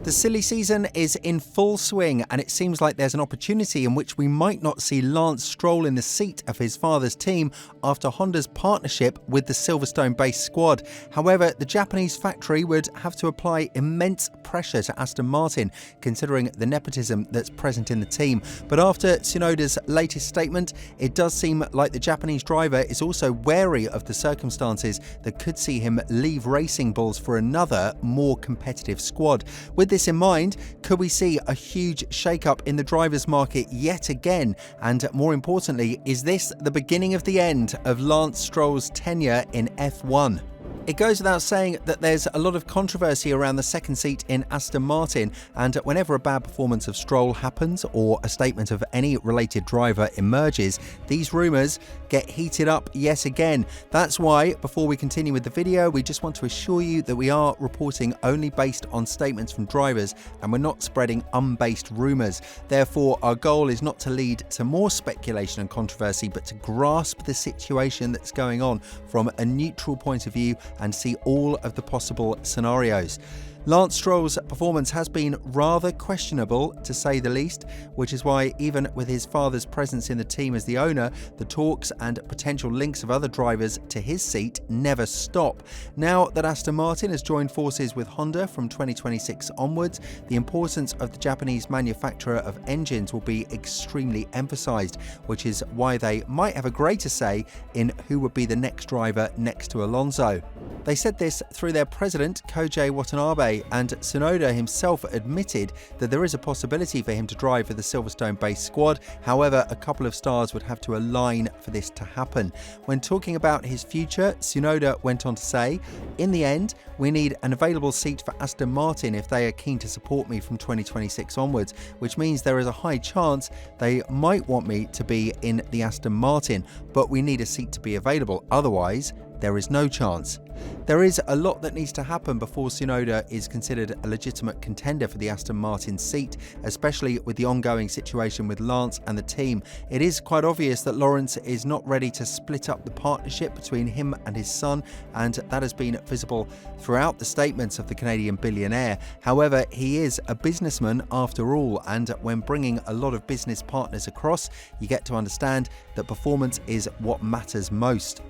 The silly season is in full swing, and it seems like there's an opportunity in which we might not see Lance Stroll in the seat of his father's team after Honda's partnership with the Silverstone-based squad. However, the Japanese factory would have to apply immense pressure to Aston Martin, considering the nepotism that's present in the team. But after Tsunoda's latest statement, it does seem like the Japanese driver is also wary of the circumstances that could see him leave Racing Bulls for another, more competitive squad. With this in mind, could we see a huge shakeup in the drivers' market yet again? And more importantly, is this the beginning of the end of Lance Stroll's tenure in F1? It goes without saying that there's a lot of controversy around the second seat in Aston Martin, and whenever a bad performance of Stroll happens or a statement of any related driver emerges, these rumours get heated up yet again. That's why, before we continue with the video, we just want to assure you that we are reporting only based on statements from drivers and we're not spreading unbased rumours. Therefore, our goal is not to lead to more speculation and controversy, but to grasp the situation that's going on from a neutral point of view and see all of the possible scenarios. Lance Stroll's performance has been rather questionable, to say the least, which is why even with his father's presence in the team as the owner, the talks and potential links of other drivers to his seat never stop. Now that Aston Martin has joined forces with Honda from 2026 onwards, the importance of the Japanese manufacturer of engines will be extremely emphasised, which is why they might have a greater say in who would be the next driver next to Alonso. They said this through their president, Koji Watanabe, and Tsunoda himself admitted that there is a possibility for him to drive for the Silverstone-based squad. However, a couple of stars would have to align for this to happen. When talking about his future, Tsunoda went on to say, "In the end, we need an available seat for Aston Martin if they are keen to support me from 2026 onwards, which means there is a high chance they might want me to be in the Aston Martin, but we need a seat to be available, otherwise there is no chance." There is a lot that needs to happen before Tsunoda is considered a legitimate contender for the Aston Martin seat, especially with the ongoing situation with Lance and the team. It is quite obvious that Lawrence is not ready to split up the partnership between him and his son, and that has been visible throughout the statements of the Canadian billionaire. However, he is a businessman after all, and when bringing a lot of business partners across, you get to understand that performance is what matters most.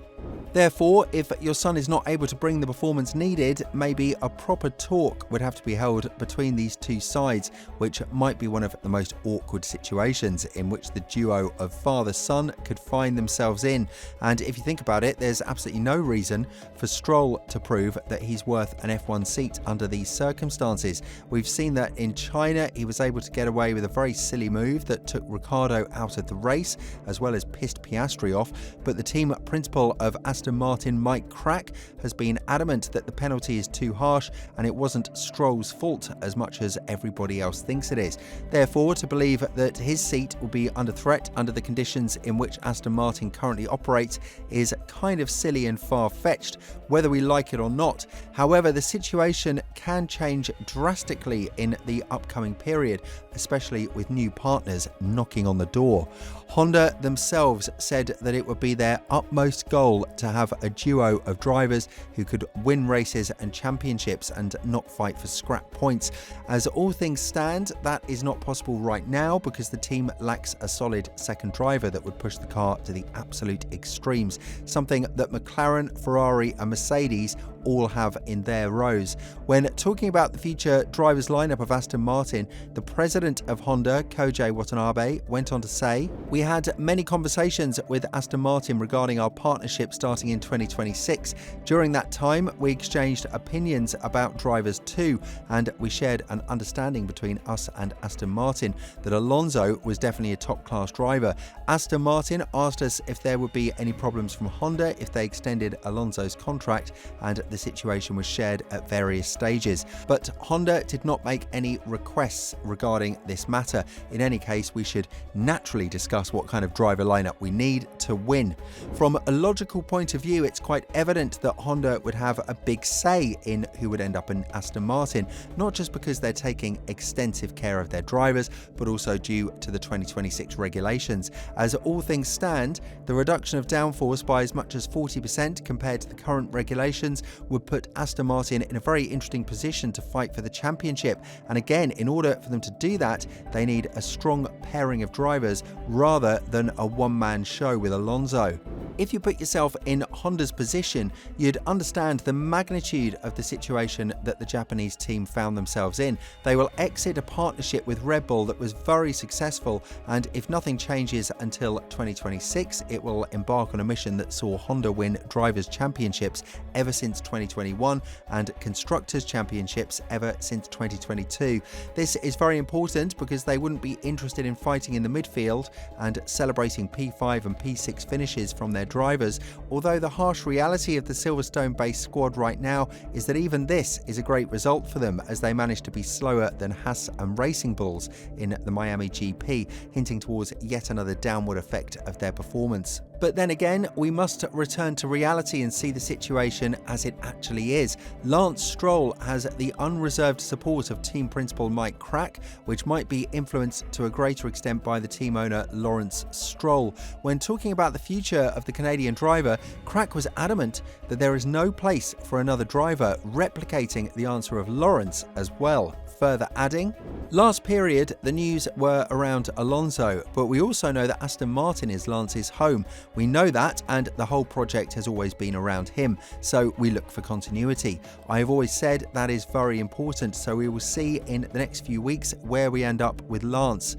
Therefore, if your son is not able to bring the performance needed, maybe a proper talk would have to be held between these two sides, which might be one of the most awkward situations in which the duo of father-son could find themselves in. And if you think about it, there's absolutely no reason for Stroll to prove that he's worth an F1 seat under these circumstances. We've seen that in China, he was able to get away with a very silly move that took Ricciardo out of the race, as well as pissed Piastri off, but the team principal of Aston Martin, Mike Crack, has been adamant that the penalty is too harsh and it wasn't Stroll's fault as much as everybody else thinks it is. Therefore, to believe that his seat will be under threat under the conditions in which Aston Martin currently operates is kind of silly and far-fetched, whether we like it or not. However, the situation can change drastically in the upcoming period, especially with new partners knocking on the door. Honda themselves said that it would be their utmost goal to have a duo of drivers who could win races and championships and not fight for scrap points. As all things stand, that is not possible right now because the team lacks a solid second driver that would push the car to the absolute extremes, something that McLaren, Ferrari and Mercedes all have in their rows. When talking about the future drivers lineup of Aston Martin, the president of Honda, Koji Watanabe, went on to say, "We had many conversations with Aston Martin regarding our partnership starting in 2026. During that time, we exchanged opinions about drivers too, and we shared an understanding between us and Aston Martin that Alonso was definitely a top-class driver. Aston Martin asked us if there would be any problems from Honda if they extended Alonso's contract, and the situation was shared at various stages. But Honda did not make any requests regarding this matter. In any case, we should naturally discuss what kind of driver lineup we need to win." From a logical point of view, it's quite evident that Honda would have a big say in who would end up in Aston Martin, not just because they're taking extensive care of their drivers, but also due to the 2026 regulations. As all things stand, the reduction of downforce by as much as 40% compared to the current regulations would put Aston Martin in a very interesting position to fight for the championship. And again, in order for them to do that, they need a strong pairing of drivers rather than a one-man show with Alonso. If you put yourself in Honda's position, you'd understand the magnitude of the situation that the Japanese team found themselves in. They will exit a partnership with Red Bull that was very successful, and if nothing changes until 2026, it will embark on a mission that saw Honda win Drivers' Championships ever since 2021 and Constructors' Championships ever since 2022. This is very important because they wouldn't be interested in fighting in the midfield and celebrating P5 and P6 finishes from their drivers, although the harsh reality of the Silverstone-based squad right now is that even this is a great result for them, as they managed to be slower than Haas and Racing Bulls in the Miami GP, hinting towards yet another downward effect of their performance. But then again, we must return to reality and see the situation as it actually is. Lance Stroll has the unreserved support of team principal Mike Krack, which might be influenced to a greater extent by the team owner Lance Stroll. When talking about the future of the Canadian driver, Krack was adamant that there is no place for another driver, replicating the answer of Lawrence as well. Further adding, last period the news were around Alonso, but we also know that Aston Martin is Lance's home. We know that, and the whole project has always been around him, so we look for continuity. I have always said that is very important, so we will see in the next few weeks where we end up with Lance.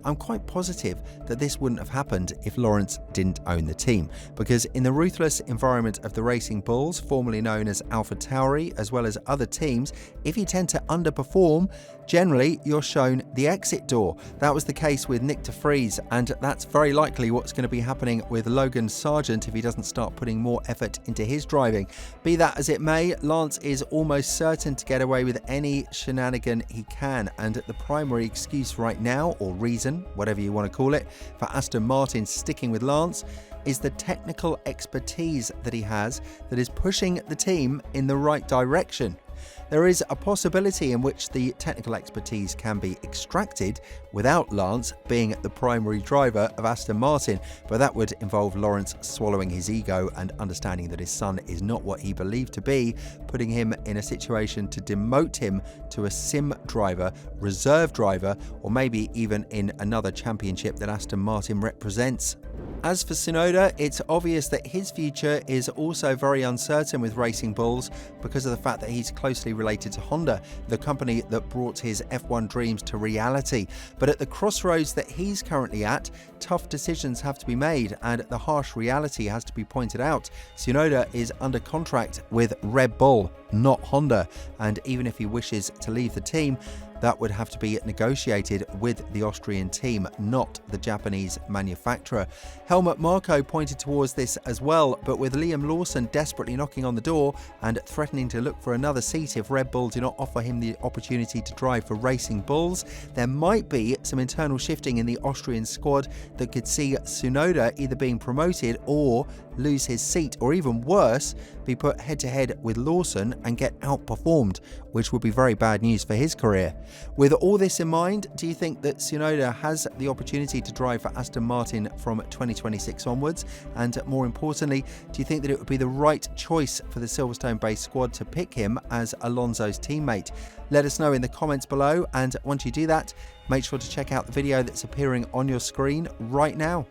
I'm quite positive that this wouldn't have happened if Lawrence didn't own the team, because in the ruthless environment of the Racing Bulls, formerly known as AlphaTauri, as well as other teams, if you tend to underperform, generally you're shown the exit door. That was the case with Nick de Vries, and that's very likely what's going to be happening with Logan Sargent if he doesn't start putting more effort into his driving. Be that as it may, Lance is almost certain to get away with any shenanigan he can, and the primary excuse right now, or reason, whatever you want to call it, for Aston Martin sticking with Lance is the technical expertise that he has that is pushing the team in the right direction. There is a possibility in which the technical expertise can be extracted without Lance being the primary driver of Aston Martin, but that would involve Lawrence swallowing his ego and understanding that his son is not what he believed to be, putting him in a situation to demote him to a sim driver, reserve driver, or maybe even in another championship that Aston Martin represents. As for Tsunoda, it's obvious that his future is also very uncertain with Racing Bulls because of the fact that he's closely related to Honda, the company that brought his F1 dreams to reality. But at the crossroads that he's currently at, tough decisions have to be made, and the harsh reality has to be pointed out. Tsunoda is under contract with Red Bull, not Honda, and even if he wishes to leave the team, that would have to be negotiated with the Austrian team, not the Japanese manufacturer. Helmut Marko pointed towards this as well, but with Liam Lawson desperately knocking on the door and threatening to look for another seat if Red Bull do not offer him the opportunity to drive for Racing Bulls, there might be some internal shifting in the Austrian squad that could see Tsunoda either being promoted or lose his seat, or even worse, be put head-to-head with Lawson and get outperformed, which would be very bad news for his career. With all this in mind, do you think that Tsunoda has the opportunity to drive for Aston Martin from 2026 onwards? And more importantly, do you think that it would be the right choice for the Silverstone-based squad to pick him as Alonso's teammate? Let us know in the comments below, and once you do that, make sure to check out the video that's appearing on your screen right now.